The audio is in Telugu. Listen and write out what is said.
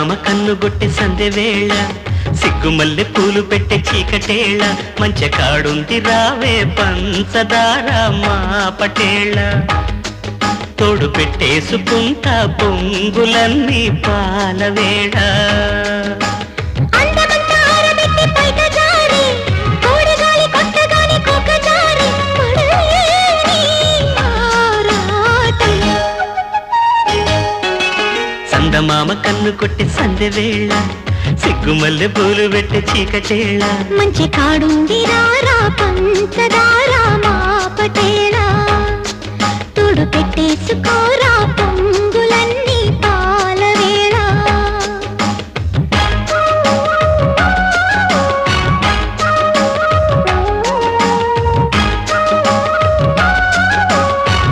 చందమామ కన్నుగొట్టె సందె వేళ సిగ్గుమల్లె పూలు పెట్టే చీకటేళ మంచె కాడుంది రావే పంచదార మా పటేళ తోడు పెట్టేసుకుంటా పొంగులన్నీ పాలవేళ చందమామ కన్ను కొట్టి సందె వేళ సిగ్గుమల్లె పూలు పెట్టే చీకటేళ మంచి కాడుంది రారా పంచదార మా పటేళ తోడు పెట్టేసుకోరా